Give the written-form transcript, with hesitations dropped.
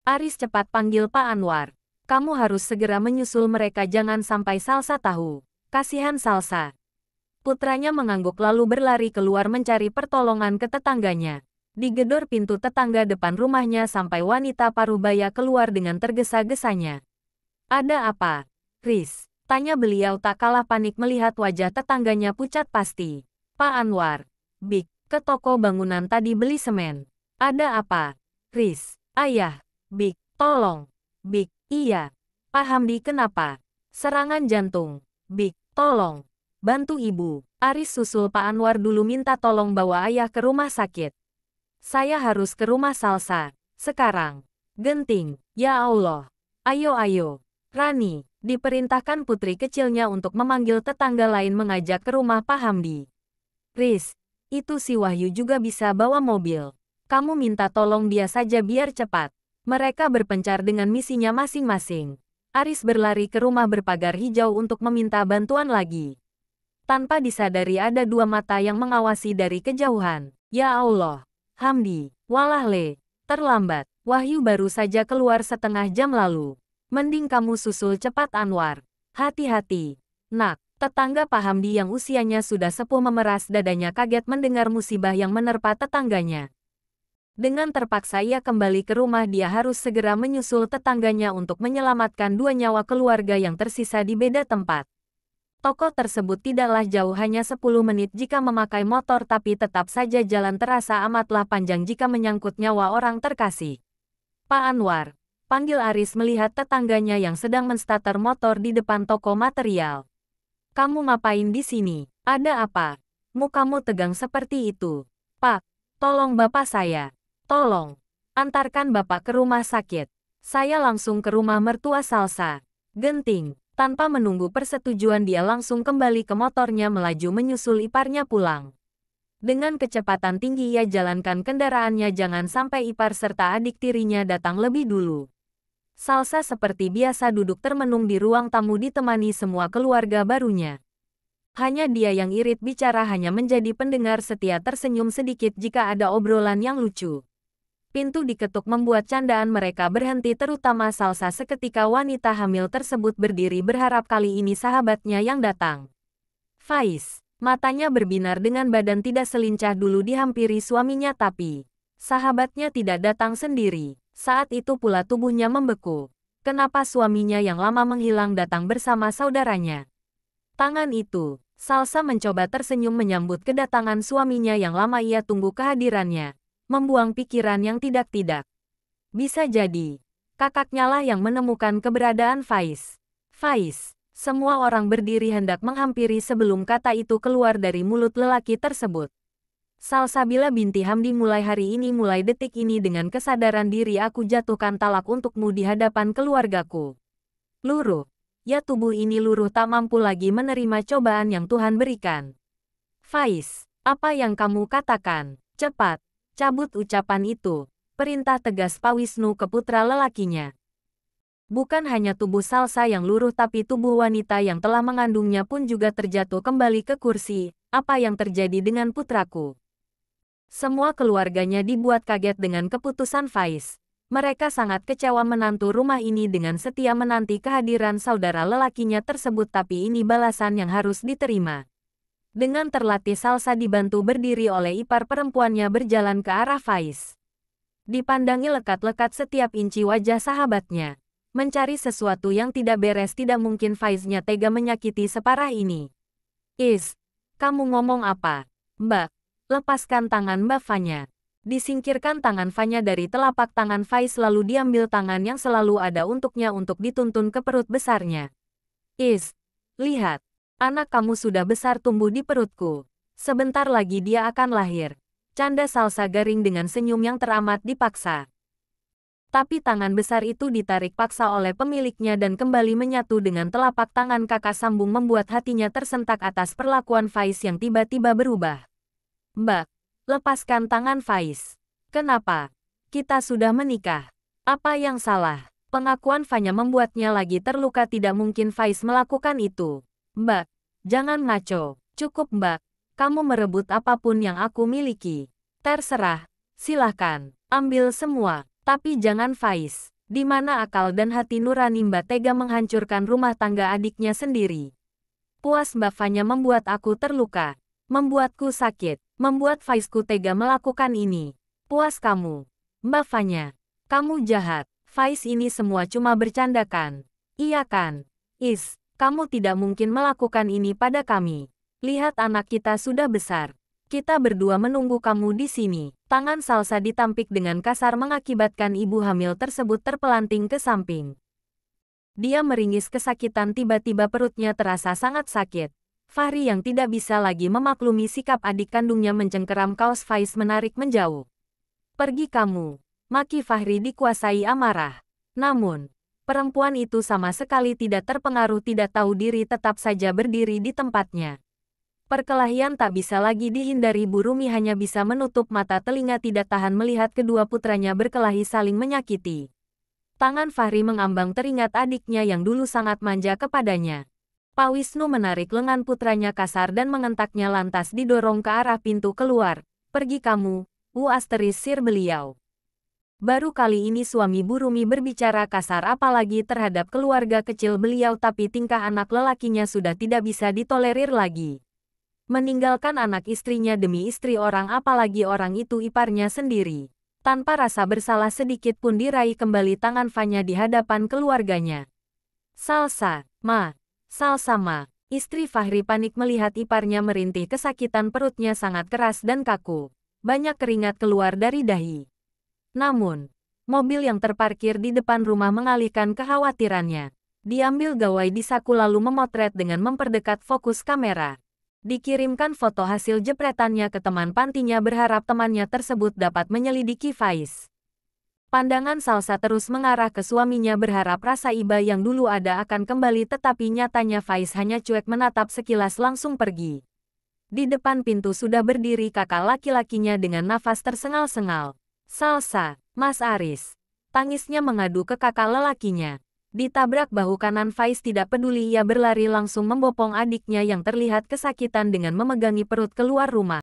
Aris cepat panggil Pak Anwar. Kamu harus segera menyusul mereka, jangan sampai Salsa tahu. Kasihan Salsa. Putranya mengangguk lalu berlari keluar mencari pertolongan ke tetangganya. Digedor pintu tetangga depan rumahnya sampai wanita parubaya keluar dengan tergesa-gesanya. Ada apa, Riz? Tanya beliau tak kalah panik melihat wajah tetangganya pucat pasti. Pak Anwar, Big, ke toko bangunan tadi beli semen. Ada apa, Riz? Ayah, Big, tolong. Big, iya. Pak Hamdi kenapa? Serangan jantung. Big, tolong. Bantu ibu. Aris susul Pak Anwar dulu minta tolong bawa ayah ke rumah sakit. Saya harus ke rumah Salsa. Sekarang. Genting. Ya Allah. Ayo. Rani, diperintahkan putri kecilnya untuk memanggil tetangga lain mengajak ke rumah Pak Hamdi. Riz, itu si Wahyu juga bisa bawa mobil. Kamu minta tolong dia saja biar cepat. Mereka berpencar dengan misinya masing-masing. Aris berlari ke rumah berpagar hijau untuk meminta bantuan lagi. Tanpa disadari ada dua mata yang mengawasi dari kejauhan. Ya Allah. Hamdi, walahle, terlambat. Wahyu baru saja keluar setengah jam lalu. Mending kamu susul cepat Anwar. Hati-hati. Nak, tetangga Pak Hamdi yang usianya sudah sepuh memeras dadanya kaget mendengar musibah yang menerpa tetangganya. Dengan terpaksa ia kembali ke rumah, dia harus segera menyusul tetangganya untuk menyelamatkan dua nyawa keluarga yang tersisa di beda tempat. Toko tersebut tidaklah jauh, hanya 10 menit jika memakai motor, tapi tetap saja jalan terasa amatlah panjang jika menyangkut nyawa orang terkasih. Pak Anwar, panggil Aris melihat tetangganya yang sedang menstarter motor di depan toko material. Kamu ngapain di sini? Ada apa? Mukamu tegang seperti itu. Pak, tolong bapak saya. Tolong, antarkan bapak ke rumah sakit. Saya langsung ke rumah mertua Salsa. Genting. Tanpa menunggu persetujuan dia langsung kembali ke motornya melaju menyusul iparnya pulang. Dengan kecepatan tinggi ia jalankan kendaraannya jangan sampai ipar serta adik tirinya datang lebih dulu. Salsa seperti biasa duduk termenung di ruang tamu ditemani semua keluarga barunya. Hanya dia yang irit bicara, hanya menjadi pendengar setia tersenyum sedikit jika ada obrolan yang lucu. Pintu diketuk membuat candaan mereka berhenti, terutama Salsa. Seketika wanita hamil tersebut berdiri berharap kali ini sahabatnya yang datang. Faiz, matanya berbinar dengan badan tidak selincah dulu dihampiri suaminya, tapi sahabatnya tidak datang sendiri. Saat itu pula tubuhnya membeku. Kenapa suaminya yang lama menghilang datang bersama saudaranya? Tangan itu, Salsa mencoba tersenyum menyambut kedatangan suaminya yang lama ia tunggu kehadirannya. Membuang pikiran yang tidak-tidak. Bisa jadi, kakaknya lah yang menemukan keberadaan Faiz. Faiz, semua orang berdiri hendak menghampiri sebelum kata itu keluar dari mulut lelaki tersebut. Salsabila binti Hamdi, mulai hari ini, mulai detik ini, dengan kesadaran diri aku jatuhkan talak untukmu di hadapan keluargaku. Luruh, ya tubuh ini luruh tak mampu lagi menerima cobaan yang Tuhan berikan. Faiz, apa yang kamu katakan? Cepat. Cabut ucapan itu, perintah tegas Pak Wisnu ke putra lelakinya. Bukan hanya tubuh Salsa yang luruh, tapi tubuh wanita yang telah mengandungnya pun juga terjatuh kembali ke kursi. Apa yang terjadi dengan putraku? Semua keluarganya dibuat kaget dengan keputusan Faiz. Mereka sangat kecewa menantu rumah ini dengan setia menanti kehadiran saudara lelakinya tersebut, tapi ini balasan yang harus diterima. Dengan terlatih Salsa dibantu berdiri oleh ipar perempuannya berjalan ke arah Faiz. Dipandangi lekat-lekat setiap inci wajah sahabatnya. Mencari sesuatu yang tidak beres, tidak mungkin Faiznya tega menyakiti separah ini. Kamu ngomong apa? Mbak, lepaskan tangan Mbak Fanya. Disingkirkan tangan Fanya dari telapak tangan Faiz lalu diambil tangan yang selalu ada untuknya untuk dituntun ke perut besarnya. Lihat. Anak kamu sudah besar tumbuh di perutku. Sebentar lagi dia akan lahir. Canda Salsa garing dengan senyum yang teramat dipaksa. Tapi tangan besar itu ditarik paksa oleh pemiliknya dan kembali menyatu dengan telapak tangan kakak sambung, membuat hatinya tersentak atas perlakuan Faiz yang tiba-tiba berubah. Mbak, lepaskan tangan Faiz. Kenapa? Kita sudah menikah. Apa yang salah? Pengakuan Fanya membuatnya lagi terluka. Tidak mungkin Faiz melakukan itu. Mbak, jangan ngaco. Cukup Mbak, kamu merebut apapun yang aku miliki. Terserah, silahkan, ambil semua. Tapi jangan Faiz. Di mana akal dan hati nurani Mbak tega menghancurkan rumah tangga adiknya sendiri. Puas Mbak Fanya membuat aku terluka. Membuatku sakit. Membuat Faizku tega melakukan ini. Puas kamu. Mbak Fanya. Kamu jahat. Faiz ini semua cuma bercanda kan? Iya kan? Kamu tidak mungkin melakukan ini pada kami. Lihat anak kita sudah besar. Kita berdua menunggu kamu di sini. Tangan Salsa ditampik dengan kasar mengakibatkan ibu hamil tersebut terpelanting ke samping. Dia meringis kesakitan, tiba-tiba perutnya terasa sangat sakit. Fahri yang tidak bisa lagi memaklumi sikap adik kandungnya mencengkeram kaos Faiz menarik menjauh. Pergi kamu. Maki Fahri dikuasai amarah. Namun, perempuan itu sama sekali tidak terpengaruh, tidak tahu diri, tetap saja berdiri di tempatnya. Perkelahian tak bisa lagi dihindari. Bu Rumi hanya bisa menutup mata telinga, tidak tahan melihat kedua putranya berkelahi saling menyakiti. Tangan Fahri mengambang teringat adiknya yang dulu sangat manja kepadanya. Pak Wisnu menarik lengan putranya kasar dan mengentaknya, lantas didorong ke arah pintu keluar. Pergi kamu, sir beliau. Baru kali ini suami Bu Rumi berbicara kasar apalagi terhadap keluarga kecil beliau, tapi tingkah anak lelakinya sudah tidak bisa ditolerir lagi. Meninggalkan anak istrinya demi istri orang, apalagi orang itu iparnya sendiri. Tanpa rasa bersalah sedikit pun diraih kembali tangan Fanya di hadapan keluarganya. Salsa, Ma. Salsa, Ma. Istri Fahri panik melihat iparnya merintih kesakitan, perutnya sangat keras dan kaku. Banyak keringat keluar dari dahi. Namun, mobil yang terparkir di depan rumah mengalihkan kekhawatirannya. Diambil gawai di saku lalu memotret dengan memperdekat fokus kamera. Dikirimkan foto hasil jepretannya ke teman pantinya berharap temannya tersebut dapat menyelidiki Faiz. Pandangan Salsa terus mengarah ke suaminya berharap rasa iba yang dulu ada akan kembali, tetapi nyatanya Faiz hanya cuek menatap sekilas langsung pergi. Di depan pintu sudah berdiri kakak laki-lakinya dengan nafas tersengal-sengal. Salsa, Mas Aris. Tangisnya mengadu ke kakak lelakinya. Ditabrak bahu kanan Faiz, tidak peduli, ia berlari langsung membopong adiknya yang terlihat kesakitan dengan memegangi perut keluar rumah.